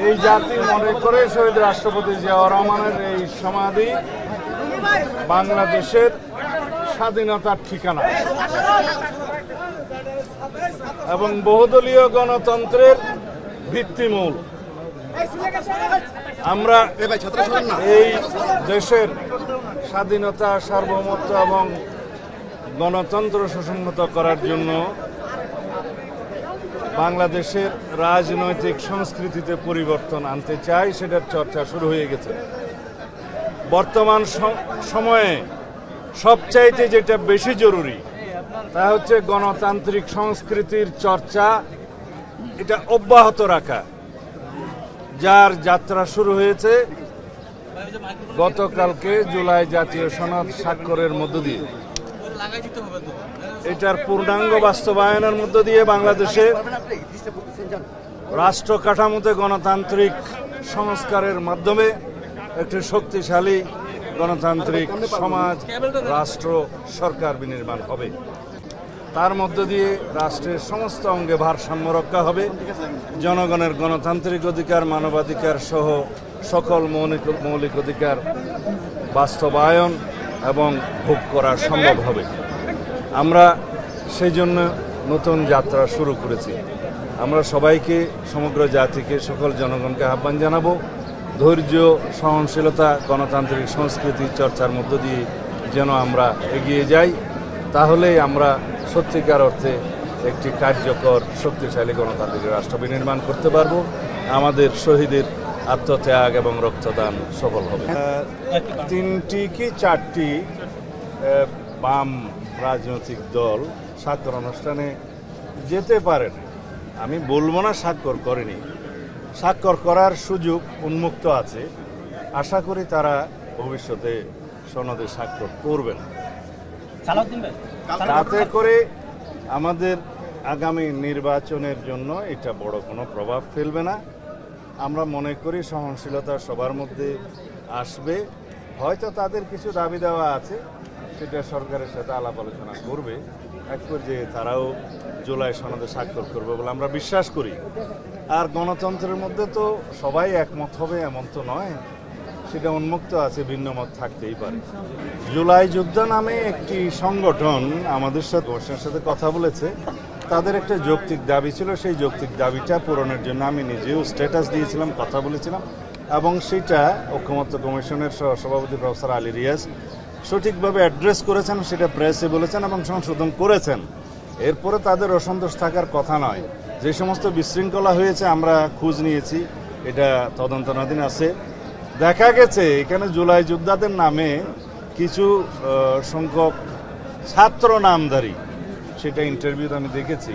এই জাতি মনে করে শহীদ রাষ্ট্রপতি জিয়াউর রহমানের এই সমাধি বাংলাদেশের স্বাধীনতার ঠিকানা এবং বহুদলীয় গণতন্ত্রের ভিত্তিমূল। আমরা এই দেশের স্বাধীনতা, সার্বভৌমত্ব এবং গণতন্ত্র সুসংহত করার জন্য বাংলাদেশের রাজনৈতিক সংস্কৃতিতে পরিবর্তন আনতে চাই, সেটার চর্চা শুরু হয়ে গেছে। বর্তমান সময়ে সবচাইতে যেটা বেশি জরুরি তা হচ্ছে গণতান্ত্রিক সংস্কৃতির চর্চা, এটা অব্যাহত রাখা, যার যাত্রা শুরু হয়েছে গতকালকে জুলাই জাতীয় সনদ স্বাক্ষরের মধ্য দিয়ে। এটার পূর্ণাঙ্গ বাস্তবায়নের মধ্য দিয়ে বাংলাদেশে রাষ্ট্র কাঠামোতে গণতান্ত্রিক সংস্কারের মাধ্যমে একটি শক্তিশালী গণতান্ত্রিক সমাজ, রাষ্ট্র, সরকার বিনির্মাণ হবে। তার মধ্য দিয়ে রাষ্ট্রের সমস্ত অঙ্গে ভারসাম্য রক্ষা হবে, জনগণের গণতান্ত্রিক অধিকার, মানবাধিকার সহ সকল মৌলিক অধিকার বাস্তবায়ন এবং ভোগ করা সম্ভব হবে। আমরা সেই জন্য নতুন যাত্রা শুরু করেছি। আমরা সবাইকে, সমগ্র জাতিকে, সকল জনগণকে আহ্বান জানাবো, ধৈর্য, সহনশীলতা, গণতান্ত্রিক সংস্কৃতি চর্চার মধ্য দিয়ে যেন আমরা এগিয়ে যাই। তাহলেই আমরা সত্যিকার অর্থে একটি কার্যকর, শক্তিশালী গণতান্ত্রিক রাষ্ট্র বিনির্মাণ করতে পারব। আমাদের শহীদের আত্মত্যাগ এবং রক্তদান সফল হবে। 3টি কি 4টি বাম রাজনৈতিক দল স্বাক্ষর অনুষ্ঠানে যেতে পারেন। আমি বলবো না স্বাক্ষর করেনি, স্বাক্ষর করার সুযোগ উন্মুক্ত আছে। আশা করি তারা ভবিষ্যতে সনদে স্বাক্ষর করবেন। তাতে করে আমাদের আগামী নির্বাচনের জন্য এটা বড় কোনো প্রভাব ফেলবে না। আমরা মনে করি সহনশীলতা সবার মধ্যে আসবে। হয়তো তাদের কিছু দাবি দেওয়া আছে, সেটা সরকারের সাথে আলাপ আলোচনা করবে। এক পর্যায়ে তারাও জুলাই সনদে স্বাক্ষর করবে বলে আমরা বিশ্বাস করি। আর গণতন্ত্রের মধ্যে তো সবাই একমত হবে এমন তো নয়, সেটা উন্মুক্ত আছে, ভিন্ন মত থাকতেই পারে। জুলাই যোদ্ধা নামে একটি সংগঠন আমাদের সাথে কথা বলেছে। তাদের একটা যৌক্তিক দাবি ছিল, সেই যৌক্তিক দাবিটা পূরণের জন্য আমি নিজেও স্ট্যাটাস দিয়েছিলাম, কথা বলেছিলাম, এবং সেটা ঐকমত্য কমিশনের সভাপতি প্রফেসর আলী রিয়াজ সঠিকভাবে অ্যাড্রেস করেছেন, সেটা প্রেসে বলেছেন এবং সংশোধন করেছেন। এরপরে তাদের অসন্তোষ থাকার কথা নয়। যে সমস্ত বিশৃঙ্খলা হয়েছে আমরা খোঁজ নিয়েছি, এটা তদন্তনাধীন আছে। দেখা গেছে এখানে জুলাই যোদ্ধাদের নামে কিছু সংখ্যক ছাত্র নামধারী, সেটা ইন্টারভিউতে আমি দেখেছি,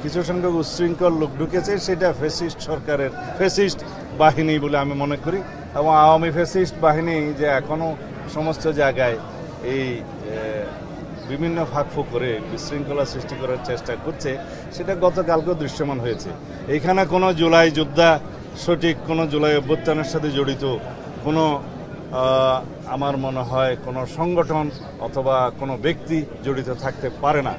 কিছু সংখ্যক উচ্ছৃঙ্খল লোক ঢুকেছে। সেটা ফ্যাসিস্ট সরকারের ফ্যাসিস্ট বাহিনী বলে আমি মনে করি। এবং আওয়ামী ফ্যাসিস্ট বাহিনী যে এখনও সমস্ত জায়গায় এই বিভিন্ন ফাঁকফোঁক করে বিশৃঙ্খলা সৃষ্টি করার চেষ্টা করছে, সেটা গতকালকেও দৃশ্যমান হয়েছে। এখানে কোনো জুলাই যোদ্ধা, সঠিক কোনো জুলাই অভ্যুত্থানের সাথে জড়িত কোনো আমার মনে হয় কোনো সংগঠন অথবা কোনো ব্যক্তি জড়িত থাকতে পারে না।